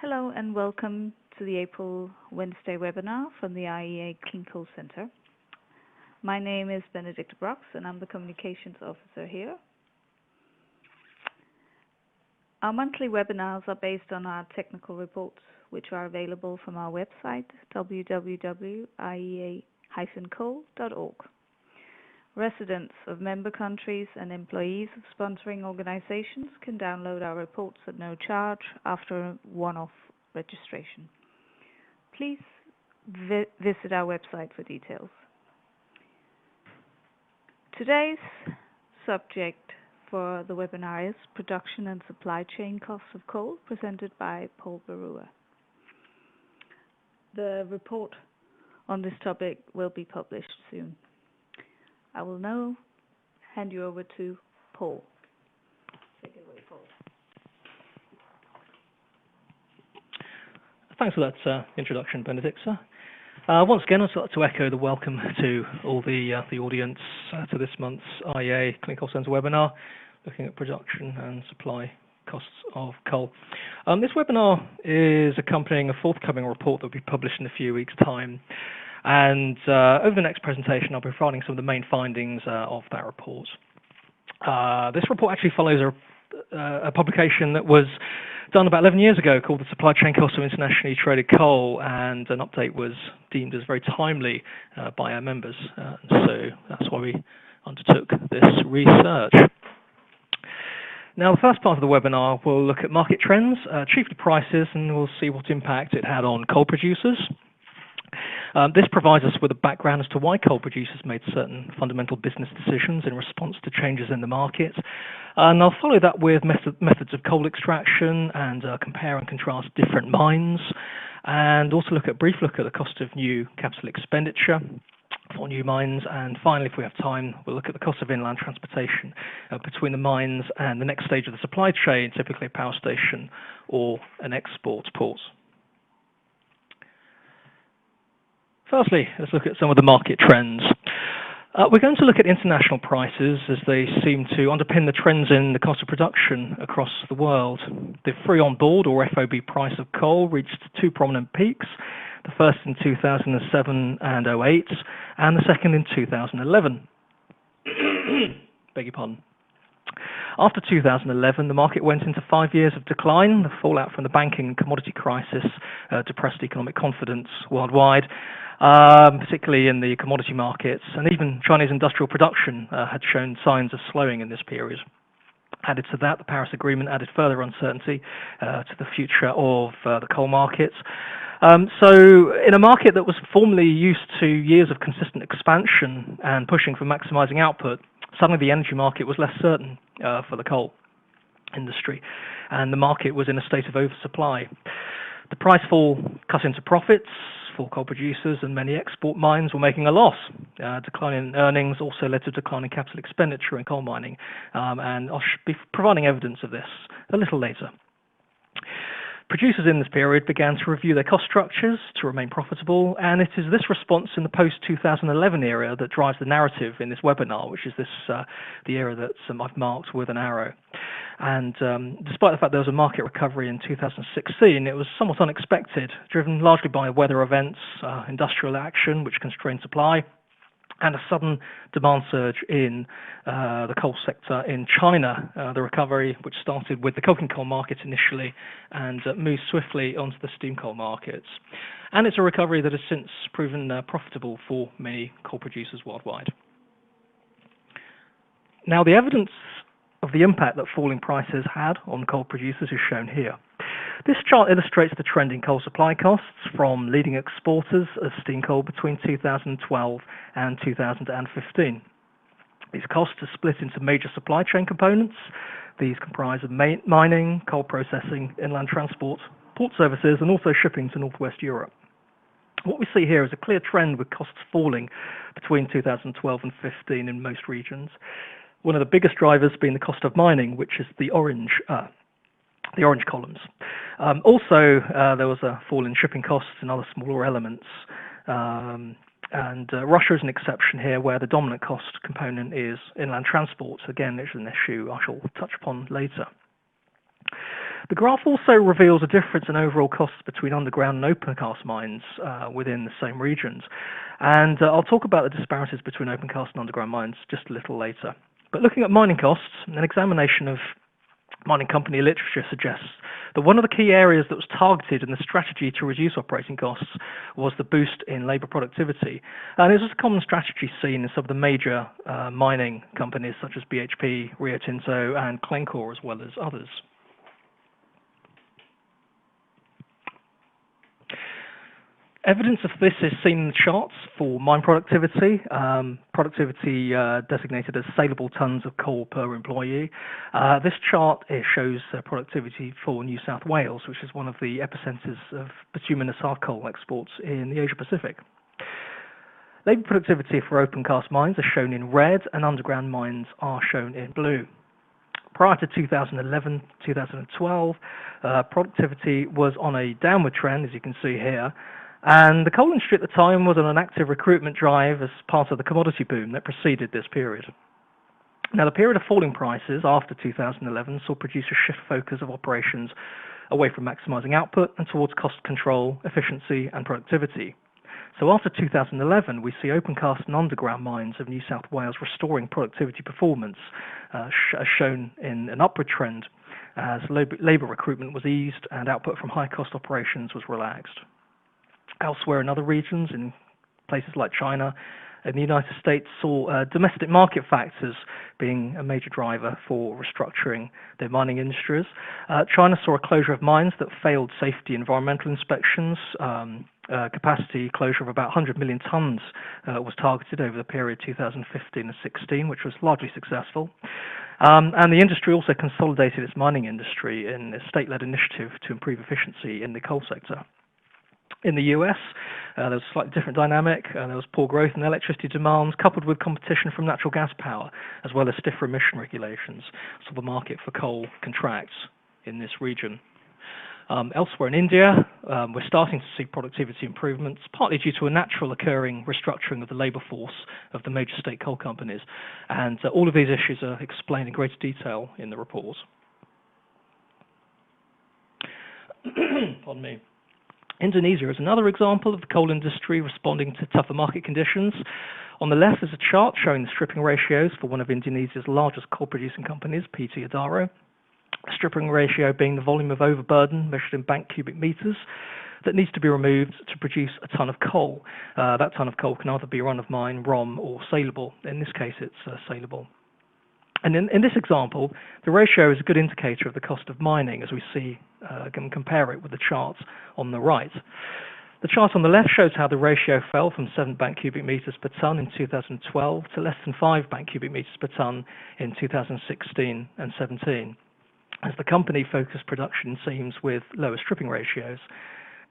Hello and welcome to the April Wednesday webinar from the IEA Clinical Center. My name is Benedicta Brox and I'm the Communications Officer here. Our monthly webinars are based on our technical reports, which are available from our website, www.iea-co.org. Residents of member countries and employees of sponsoring organizations can download our reports at no charge after a one-off registration. Please visit our website for details. Today's subject for the webinar is Production and Supply Chain Costs of Coal, presented by Paul Baruya. The report on this topic will be published soon. I will now hand you over to Paul. Take it away, Paul. Thanks for that introduction, Benedicta. Once again, I'd like to echo the welcome to all the audience to this month's IEA Clinical Center webinar, looking at production and supply costs of coal. This webinar is accompanying a forthcoming report that will be published in a few weeks' time. And over the next presentation, I'll be providing some of the main findings of that report. This report actually follows a publication that was done about 11 years ago called The Supply Chain Costs of Internationally Traded Coal, and an update was deemed as very timely by our members. So that's why we undertook this research. Now, the first part of the webinar will look at market trends, chiefly prices, and we'll see what impact it had on coal producers. This provides us with a background as to why coal producers made certain fundamental business decisions in response to changes in the market. And I'll follow that with methods of coal extraction and compare and contrast different mines, and also brief look at the cost of new capital expenditure for new mines. And finally, if we have time, we'll look at the cost of inland transportation between the mines and the next stage of the supply chain, typically a power station or an export port. Firstly, let's look at some of the market trends. We're going to look at international prices as they seem to underpin the trends in the cost of production across the world. The free on board or FOB price of coal reached two prominent peaks, the first in 2007 and 08, and the second in 2011. Beg your pardon. After 2011, the market went into 5 years of decline. The fallout from the banking and commodity crisis depressed economic confidence worldwide, particularly in the commodity markets, and even Chinese industrial production had shown signs of slowing in this period. Added to that, the Paris Agreement added further uncertainty to the future of the coal markets. So in a market that was formerly used to years of consistent expansion and pushing for maximizing output, suddenly the energy market was less certain for the coal industry, and the market was in a state of oversupply. The price fall cut into profits for coal producers, and many export mines were making a loss. Decline in earnings also led to decline in capital expenditure in coal mining, and I'll be providing evidence of this a little later. Producers in this period began to review their cost structures to remain profitable, and it is this response in the post-2011 era that drives the narrative in this webinar, which is the era that I've marked with an arrow. And despite the fact there was a market recovery in 2016, it was somewhat unexpected, driven largely by weather events, industrial action, which constrained supply, and a sudden demand surge in the coal sector in China. The recovery, which started with the coking coal market initially and moved swiftly onto the steam coal markets. And it's a recovery that has since proven profitable for many coal producers worldwide. Now, the evidence of the impact that falling prices had on coal producers is shown here. This chart illustrates the trend in coal supply costs from leading exporters of steam coal between 2012 and 2015. These costs are split into major supply chain components. These comprise of mining, coal processing, inland transport, port services, and also shipping to Northwest Europe. What we see here is a clear trend with costs falling between 2012 and 15 in most regions. One of the biggest drivers being the cost of mining, which is the orange columns. Also, there was a fall in shipping costs and other smaller elements. And Russia is an exception here, where the dominant cost component is inland transport. Again, it's an issue I shall touch upon later. The graph also reveals a difference in overall costs between underground and opencast mines within the same regions. And I'll talk about the disparities between opencast and underground mines just a little later. But looking at mining costs, an examination of mining company literature suggests that one of the key areas that was targeted in the strategy to reduce operating costs was the boost in labour productivity. And this was a common strategy seen in some of the major mining companies such as BHP, Rio Tinto and Glencore, as well as others. Evidence of this is seen in the charts for mine productivity, designated as saleable tonnes of coal per employee. This chart shows productivity for New South Wales, which is one of the epicenters of bituminous hard coal exports in the Asia Pacific. Labour productivity for opencast mines are shown in red and underground mines are shown in blue. Prior to 2011-2012, productivity was on a downward trend, as you can see here. And the coal industry at the time was on an active recruitment drive as part of the commodity boom that preceded this period. Now, the period of falling prices after 2011 saw producers shift focus of operations away from maximising output and towards cost control, efficiency and productivity. So after 2011, we see opencast and underground mines of New South Wales restoring productivity performance, as shown in an upward trend as labour recruitment was eased and output from high-cost operations was relaxed. Elsewhere in other regions, in places like China and the United States, saw domestic market factors being a major driver for restructuring their mining industries. China saw a closure of mines that failed safety environmental inspections. Capacity closure of about 100 million tonnes was targeted over the period 2015 and 16, which was largely successful. And the industry also consolidated its mining industry in a state-led initiative to improve efficiency in the coal sector. In the US, there was a slightly different dynamic. There was poor growth in electricity demand, coupled with competition from natural gas power, as well as stiffer emission regulations. So the market for coal contracts in this region. Elsewhere in India, we're starting to see productivity improvements, partly due to a natural occurring restructuring of the labour force of the major state coal companies. And all of these issues are explained in greater detail in the report. Pardon me. Indonesia is another example of the coal industry responding to tougher market conditions. On the left is a chart showing the stripping ratios for one of Indonesia's largest coal-producing companies, PT Adaro. The stripping ratio being the volume of overburden measured in bank cubic meters that needs to be removed to produce a ton of coal. That ton of coal can either be run-of-mine, ROM, or saleable. In this case, it's saleable. And in this example, the ratio is a good indicator of the cost of mining, as we see, can compare it with the chart on the right. The chart on the left shows how the ratio fell from 7 bank cubic meters per ton in 2012 to less than 5 bank cubic meters per ton in 2016 and 17, as the company focused production seams with lower stripping ratios.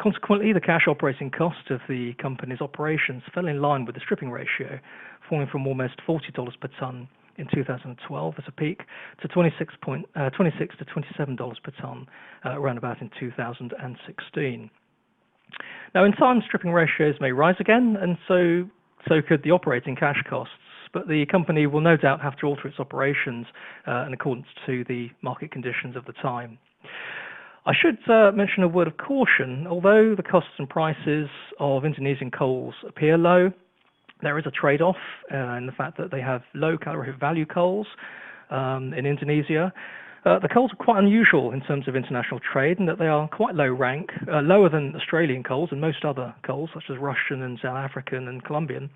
Consequently, the cash operating cost of the company's operations fell in line with the stripping ratio, falling from almost $40 per ton in 2012 as a peak to $26 to $27 per ton around about in 2016. Now, in time, stripping ratios may rise again, and so could the operating cash costs, but the company will no doubt have to alter its operations in accordance to the market conditions of the time. I should mention a word of caution. Although the costs and prices of Indonesian coals appear low, there is a trade-off in the fact that they have low calorific value coals in Indonesia. The coals are quite unusual in terms of international trade, in that they are quite low rank, lower than Australian coals and most other coals, such as Russian and South African and Colombian.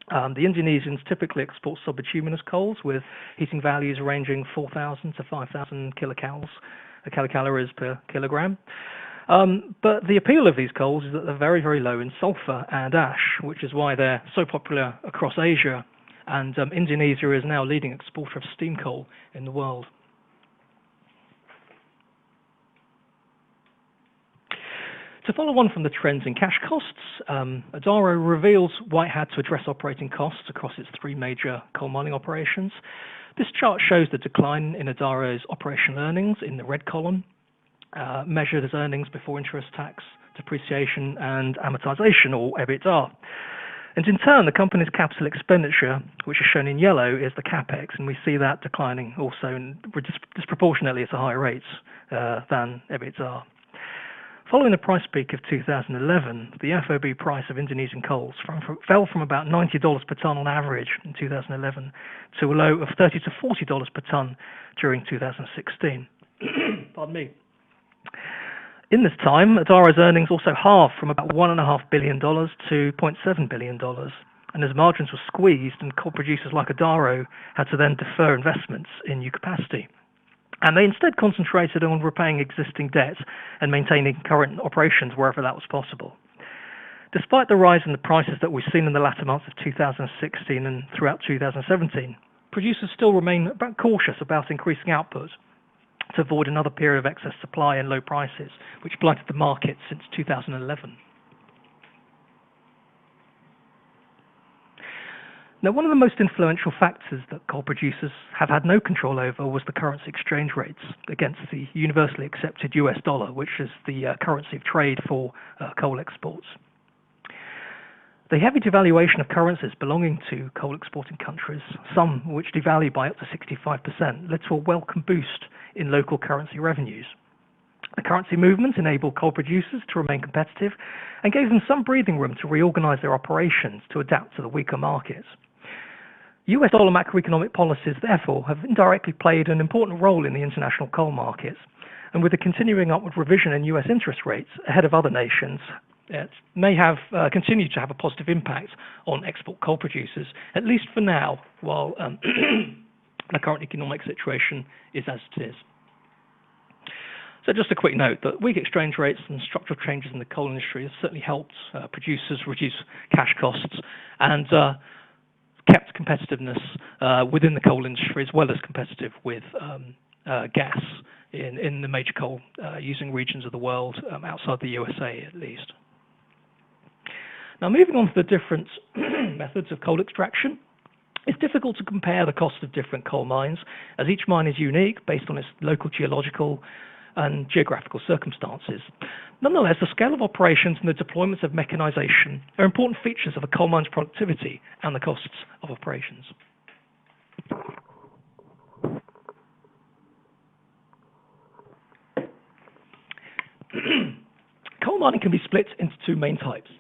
The Indonesians typically export subbituminous coals with heating values ranging 4,000 to 5,000 kilocalories per kilogram. But the appeal of these coals is that they're very, very low in sulfur and ash, which is why they're so popular across Asia. And Indonesia is now a leading exporter of steam coal in the world. To follow on from the trends in cash costs, Adaro reveals why it had to address operating costs across its 3 major coal mining operations. This chart shows the decline in Adaro's operational earnings in the red column, measured as earnings before interest, tax, depreciation and amortization, or EBITDA. And in turn, the company's capital expenditure, which is shown in yellow, is the capex, and we see that declining also disproportionately at a higher rate than EBITDA. Following the price peak of 2011, the FOB price of Indonesian coals fell from about $90 per tonne on average in 2011 to a low of $30 to $40 per tonne during 2016. Pardon me. In this time, Adaro's earnings also halved from about $1.5 billion to $0.7 billion. And as margins were squeezed and coal producers like Adaro had to then defer investments in new capacity. And they instead concentrated on repaying existing debt and maintaining current operations wherever that was possible. Despite the rise in the prices that we've seen in the latter months of 2016 and throughout 2017, producers still remain cautious about increasing output to avoid another period of excess supply and low prices, which blighted the market since 2011. Now, one of the most influential factors that coal producers have had no control over was the currency exchange rates against the universally accepted US dollar, which is the currency of trade for coal exports. The heavy devaluation of currencies belonging to coal exporting countries, some which devalue by up to 65%, led to a welcome boost in local currency revenues. The currency movement enabled coal producers to remain competitive and gave them some breathing room to reorganize their operations to adapt to the weaker markets. US dollar macroeconomic policies, therefore, have indirectly played an important role in the international coal markets, and with the continuing upward revision in US interest rates ahead of other nations, it may have continued to have a positive impact on export coal producers, at least for now, while the current economic situation is as it is. So just a quick note that weak exchange rates and structural changes in the coal industry have certainly helped producers reduce cash costs and kept competitiveness within the coal industry, as well as competitive with gas in the major coal using regions of the world, outside the USA at least. Now, moving on to the different methods of coal extraction, it's difficult to compare the cost of different coal mines, as each mine is unique based on its local geological and geographical circumstances. Nonetheless, the scale of operations and the deployment of mechanization are important features of a coal mine's productivity and the costs of operations. Coal mining can be split into two main types.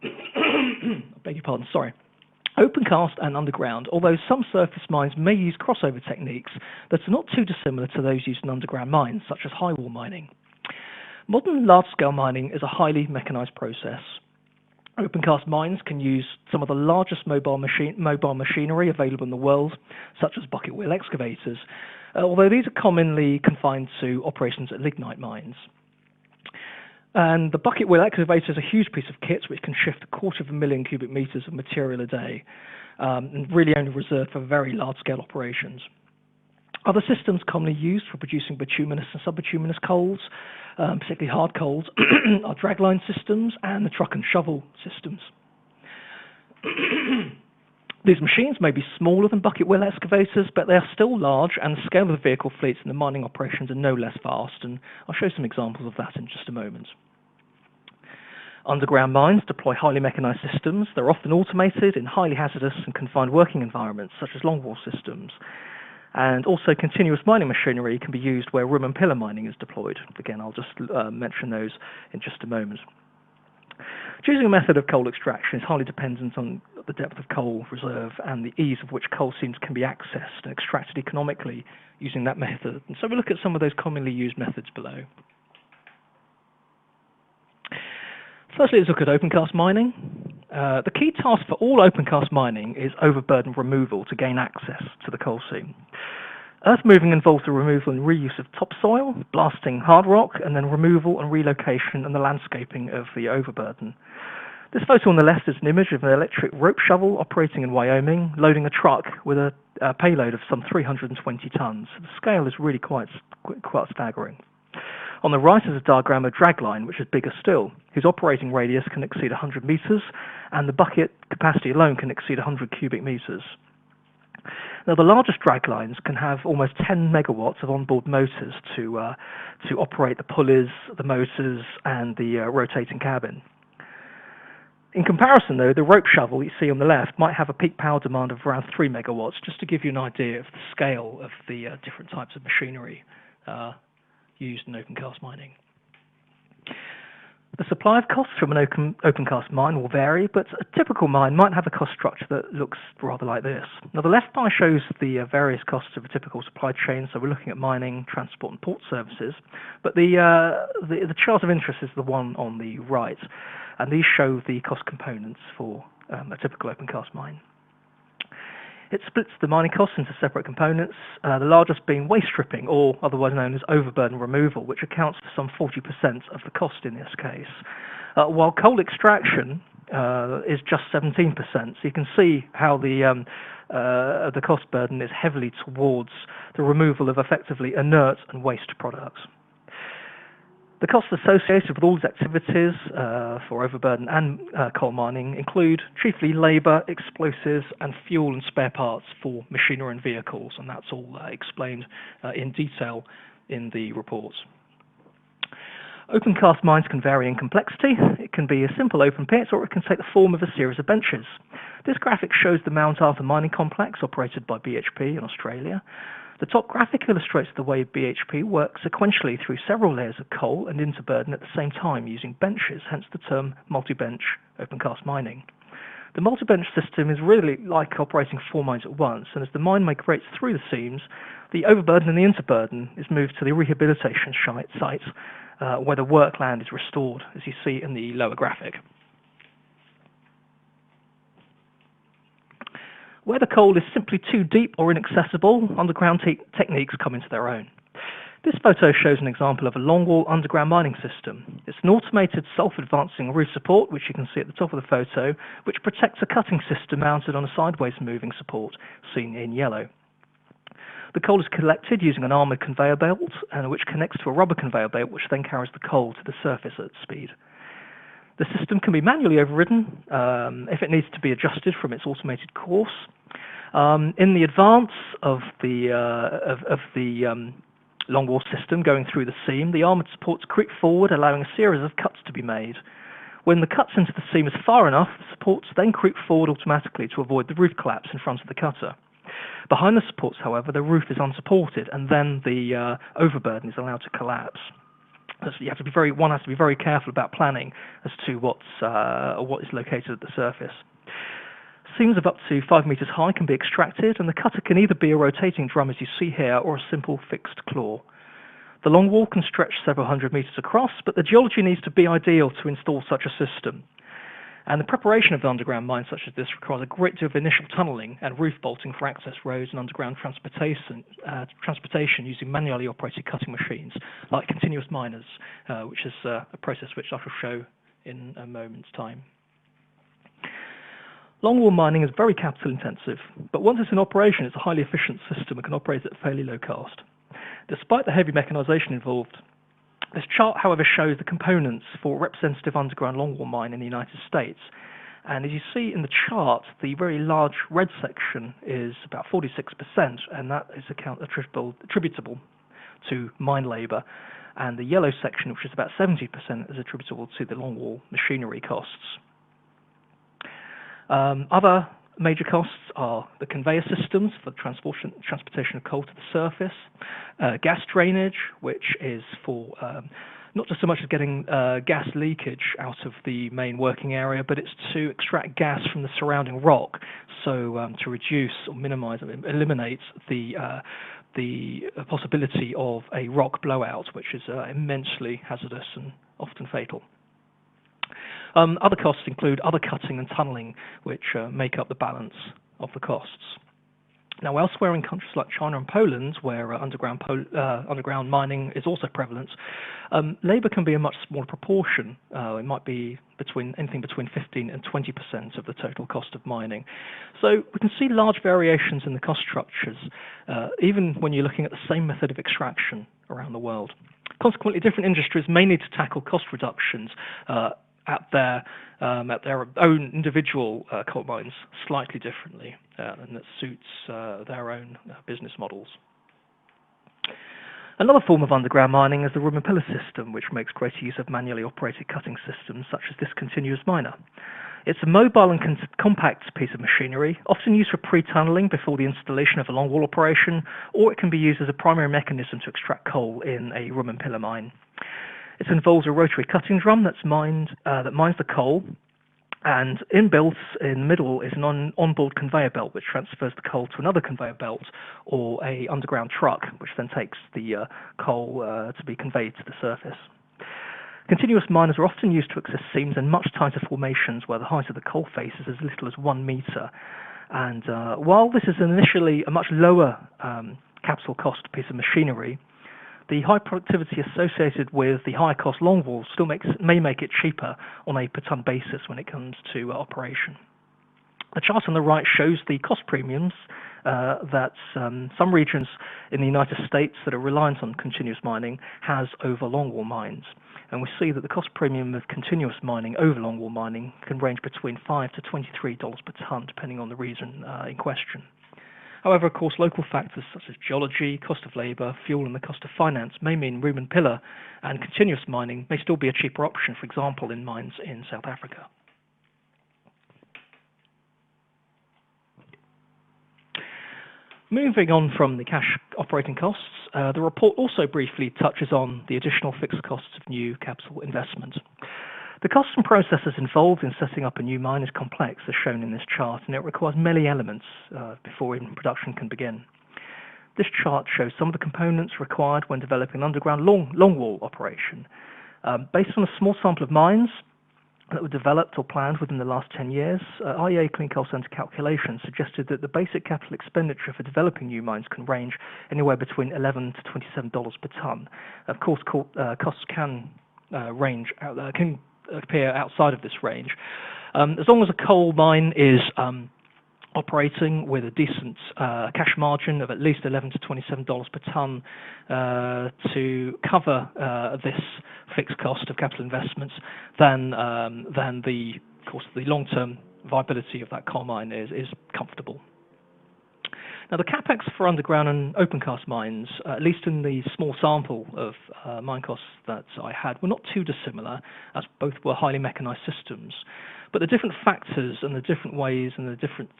I beg your pardon, sorry. Opencast and underground, although some surface mines may use crossover techniques that are not too dissimilar to those used in underground mines, such as highwall mining. Modern large-scale mining is a highly mechanized process. Opencast mines can use some of the largest mobile machinery available in the world, such as bucket wheel excavators, although these are commonly confined to operations at lignite mines. And the bucket wheel excavator is a huge piece of kit which can shift 250,000 cubic meters of material a day, and really only reserved for very large-scale operations. Other systems commonly used for producing bituminous and subbituminous coals, particularly hard coals, are dragline systems and the truck and shovel systems. These machines may be smaller than bucket wheel excavators, but they are still large, and the scale of the vehicle fleets in the mining operations are no less vast, and I'll show some examples of that in just a moment. Underground mines deploy highly mechanized systems. They're often automated in highly hazardous and confined working environments, such as longwall systems. And also continuous mining machinery can be used where room and pillar mining is deployed. Again, I'll just mention those in just a moment. Choosing a method of coal extraction is highly dependent on the depth of coal reserve and the ease of which coal seams can be accessed and extracted economically using that method. And so we'll look at some of those commonly used methods below. Firstly, let's look at opencast mining. The key task for all opencast mining is overburden removal to gain access to the coal seam. Earth moving involves the removal and reuse of topsoil, blasting hard rock, and then removal and relocation and the landscaping of the overburden. This photo on the left is an image of an electric rope shovel operating in Wyoming, loading a truck with a payload of some 320 tons. The scale is really quite staggering. On the right is a diagram of dragline, which is bigger still, whose operating radius can exceed 100 meters, and the bucket capacity alone can exceed 100 cubic meters. Now, the largest draglines can have almost 10 megawatts of onboard motors to operate the pulleys, the motors, and the rotating cabin. In comparison, though, the rope shovel you see on the left might have a peak power demand of around 3 megawatts, just to give you an idea of the scale of the different types of machinery used in opencast mining. The supply of costs from an opencast mine will vary, but a typical mine might have a cost structure that looks rather like this. Now, the left bar shows the various costs of a typical supply chain, so we're looking at mining, transport and port services, but the chart of interest is the one on the right, and these show the cost components for a typical opencast mine. It splits the mining costs into separate components, the largest being waste stripping, or otherwise known as overburden removal, which accounts for some 40% of the cost in this case, while coal extraction is just 17%. So you can see how the cost burden is heavily towards the removal of effectively inert and waste products. The costs associated with all these activities for overburden and coal mining include chiefly labour, explosives and fuel and spare parts for machinery and vehicles, and that's all explained in detail in the reports. Opencast mines can vary in complexity. It can be a simple open pit, or it can take the form of a series of benches. This graphic shows the Mount Arthur mining complex operated by BHP in Australia. The top graphic illustrates the way BHP works sequentially through several layers of coal and interburden at the same time using benches, hence the term multi-bench opencast mining. The multi-bench system is really like operating 4 mines at once, and as the mine migrates through the seams, the overburden and the interburden is moved to the rehabilitation site where the work land is restored, as you see in the lower graphic. Where the coal is simply too deep or inaccessible, underground techniques come into their own. This photo shows an example of a longwall underground mining system. It's an automated self-advancing roof support, which you can see at the top of the photo, which protects a cutting system mounted on a sideways moving support, seen in yellow. The coal is collected using an armoured conveyor belt, which connects to a rubber conveyor belt, which then carries the coal to the surface at speed. The system can be manually overridden if it needs to be adjusted from its automated course. In the advance of the longwall system going through the seam, the armoured supports creep forward, allowing a series of cuts to be made. When the cuts into the seam is far enough, the supports then creep forward automatically to avoid the roof collapse in front of the cutter. Behind the supports, however, the roof is unsupported, and then the overburden is allowed to collapse. So one has to be very careful about planning as to what is located at the surface. Seams of up to 5 meters high can be extracted, and the cutter can either be a rotating drum, as you see here, or a simple fixed claw. The longwall can stretch several hundred meters across, but the geology needs to be ideal to install such a system. And the preparation of the underground mine such as this requires a great deal of initial tunnelling and roof bolting for access roads and underground transportation using manually operated cutting machines like continuous miners, which is a process which I shall show in a moment's time. Longwall mining is very capital intensive, but once it's in operation, it's a highly efficient system and can operate at fairly low cost. Despite the heavy mechanisation involved, this chart, however, shows the components for a representative underground longwall mine in the United States. And as you see in the chart, the very large red section is about 46%, and that is attributable to mine labour. And the yellow section, which is about 70%, is attributable to the longwall machinery costs. Other major costs are the conveyor systems for transportation of coal to the surface, gas drainage, which is for not just so much as getting gas leakage out of the main working area, but it's to extract gas from the surrounding rock, so to reduce or minimise and eliminate the possibility of a rock blowout, which is immensely hazardous and often fatal. Other costs include other cutting and tunnelling, which make up the balance of the costs. Now, elsewhere in countries like China and Poland, where underground mining is also prevalent, labour can be a much smaller proportion. It might be anything between 15 and 20% of the total cost of mining. So we can see large variations in the cost structures, even when you're looking at the same method of extraction around the world. Consequently, different industries may need to tackle cost reductions at their own individual coal mines slightly differently, and that suits their own business models. Another form of underground mining is the room and pillar system, which makes greater use of manually operated cutting systems such as this continuous miner. It's a mobile and compact piece of machinery, often used for pre-tunneling before the installation of a longwall operation, or it can be used as a primary mechanism to extract coal in a room and pillar mine. It involves a rotary cutting drum that mines the coal, and inbuilt in the middle is an onboard conveyor belt which transfers the coal to another conveyor belt or a underground truck, which then takes the coal to be conveyed to the surface. Continuous miners are often used to access seams in much tighter formations where the height of the coal face is as little as 1 metre. And while this is initially a much lower capital cost piece of machinery, the high productivity associated with the higher cost longwall still may make it cheaper on a per tonne basis when it comes to operation. The chart on the right shows the cost premiums that some regions in the United States that are reliant on continuous mining has over longwall mines. And we see that the cost premium of continuous mining over longwall mining can range between $5 to $23 per tonne, depending on the region in question. However, of course, local factors such as geology, cost of labour, fuel and the cost of finance may mean room and pillar and continuous mining may still be a cheaper option, for example, in mines in South Africa. Moving on from the cash operating costs, the report also briefly touches on the additional fixed costs of new capital investment. The costs and processes involved in setting up a new mine is complex, as shown in this chart, and it requires many elements before even production can begin. This chart shows some of the components required when developing an underground longwall operation. Based on a small sample of mines that were developed or planned within the last 10 years, IEA Clean Coal Centre calculations suggested that the basic capital expenditure for developing new mines can range anywhere between $11 to $27 per tonne. Of course, costs can appear outside of this range. As long as a coal mine is operating with a decent cash margin of at least $11 to $27 per tonne to cover this fixed cost of capital investments, then the long-term viability of that coal mine is comfortable. Now, the capex for underground and opencast mines, at least in the small sample of mine costs that I had, were not too dissimilar, as both were highly mechanized systems. But the different factors and the different ways and the different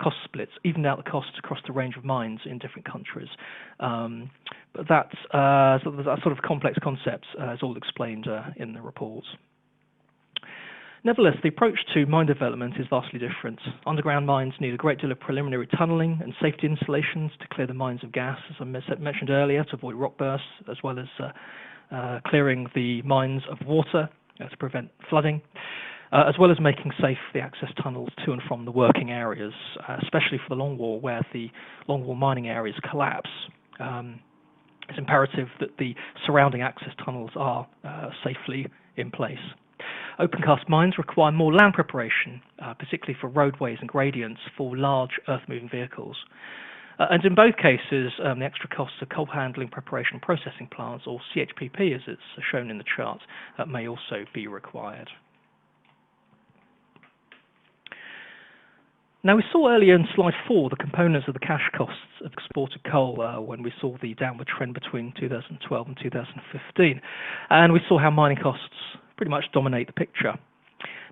cost splits evened out the costs across the range of mines in different countries. But that sort of complex concepts is all explained in the reports. Nevertheless, the approach to mine development is vastly different. Underground mines need a great deal of preliminary tunnelling and safety installations to clear the mines of gas, as I mentioned earlier, to avoid rock bursts, as well as clearing the mines of water to prevent flooding, as well as making safe the access tunnels to and from the working areas, especially for the longwall, where the longwall mining areas collapse. It's imperative that the surrounding access tunnels are safely in place. Opencast mines require more land preparation, particularly for roadways and gradients for large earth-moving vehicles. And in both cases, the extra costs of coal handling, preparation and processing plants, or CHPP as it's shown in the chart, may also be required. Now, we saw earlier in slide 4 the components of the cash costs of exported coal when we saw the downward trend between 2012 and 2015. And we saw how mining costs pretty much dominate the picture.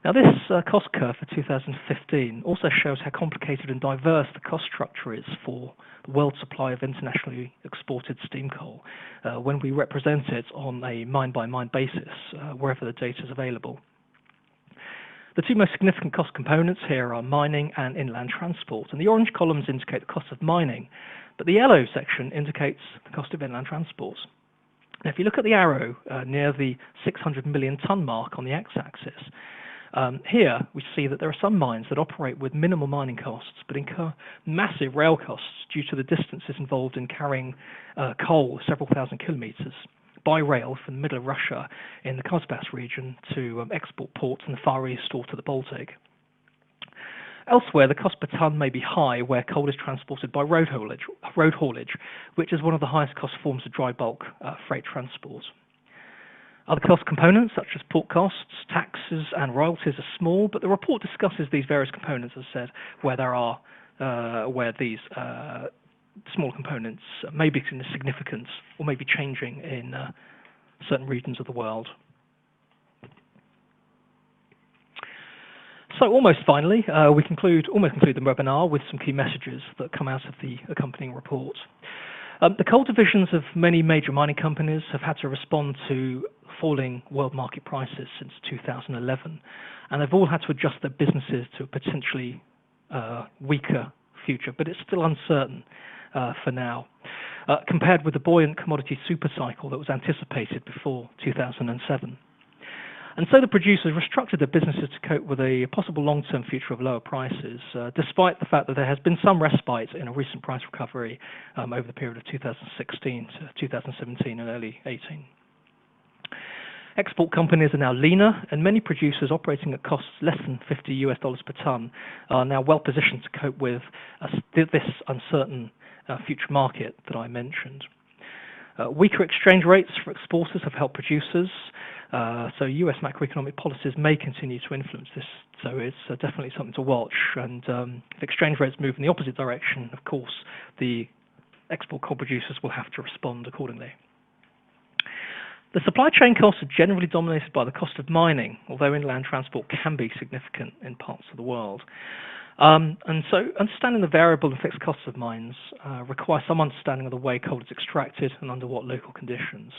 Now, this cost curve for 2015 also shows how complicated and diverse the cost structure is for the world supply of internationally exported steam coal when we represent it on a mine-by-mine basis, wherever the data is available. The two most significant cost components here are mining and inland transport, and the orange columns indicate the cost of mining, but the yellow section indicates the cost of inland transport. Now, if you look at the arrow near the 600 million tonne mark on the x-axis, here we see that there are some mines that operate with minimal mining costs but incur massive rail costs due to the distances involved in carrying coal several thousand kilometres by rail from the middle of Russia in the Kazbas region to export ports in the Far East or to the Baltic. Elsewhere, the cost per tonne may be high where coal is transported by road haulage, which is one of the highest cost forms of dry bulk freight transport. Other cost components, such as port costs, taxes and royalties, are small, but the report discusses these various components, as I said, where these small components may be significant or may be changing in certain regions of the world. So almost finally, we conclude the webinar with some key messages that come out of the accompanying report. The coal divisions of many major mining companies have had to respond to falling world market prices since 2011, and they've all had to adjust their businesses to a potentially weaker future, but it's still uncertain for now, compared with the buoyant commodity supercycle that was anticipated before 2007. And so the producers restructured their businesses to cope with a possible long-term future of lower prices, despite the fact that there has been some respite in a recent price recovery over the period of 2016 to 2017 and early 18. Export companies are now leaner, and many producers operating at costs less than $50 per ton are now well positioned to cope with this uncertain future market that I mentioned. Weaker exchange rates for exporters have helped producers, so US macroeconomic policies may continue to influence this, so it's definitely something to watch. And if exchange rates move in the opposite direction, of course, the export coal producers will have to respond accordingly. The supply chain costs are generally dominated by the cost of mining, although inland transport can be significant in parts of the world. And so understanding the variable and fixed costs of mines requires some understanding of the way coal is extracted and under what local conditions.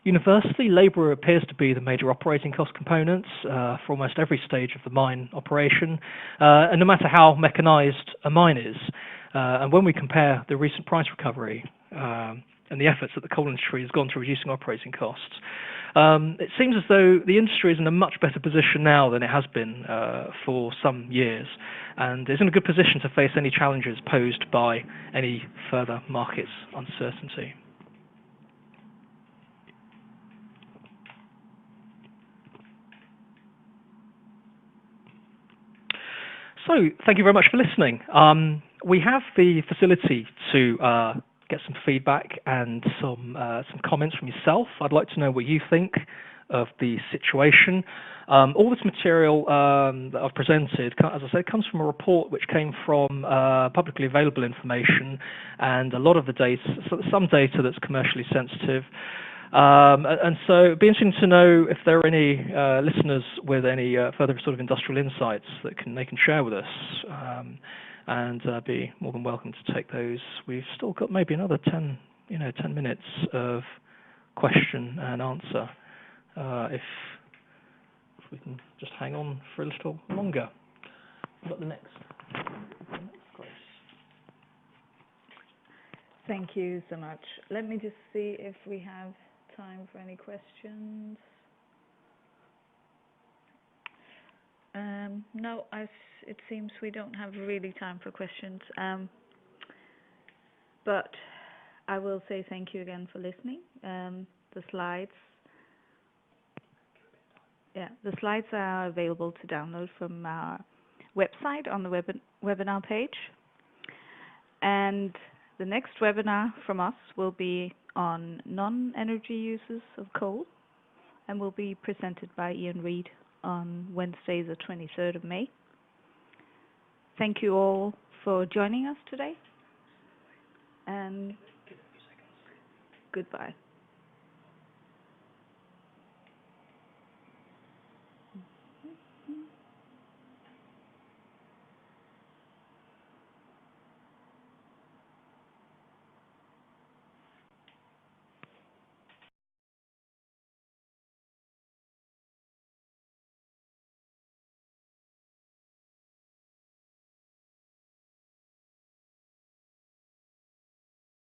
Universally, labour appears to be the major operating cost components for almost every stage of the mine operation, and no matter how mechanised a mine is. And when we compare the recent price recovery and the efforts that the coal industry has gone to reducing operating costs, it seems as though the industry is in a much better position now than it has been for some years, and is in a good position to face any challenges posed by any further market uncertainty. So, thank you very much for listening. We have the facility to get some feedback and some comments from yourself. I'd like to know what you think of the situation. All this material that I've presented, as I said, comes from a report which came from publicly available information, and a lot of the data, some data that's commercially sensitive. And so it'd be interesting to know if there are any listeners with any further sort of industrial insights that they can share with us, and be more than welcome to take those. We've still got maybe another 10 minutes of question and answer, if we can just hang on for a little longer. We've got the next. Grace. Thank you so much. Let me just see if we have time for any questions. No, it seems we don't have really time for questions. But I will say thank you again for listening. The slides are available to download from our website on the webinar page. And the next webinar from us will be on non-energy uses of coal, and will be presented by Ian Reid on Wednesday, the 23rd of May. Thank you all for joining us today, and goodbye.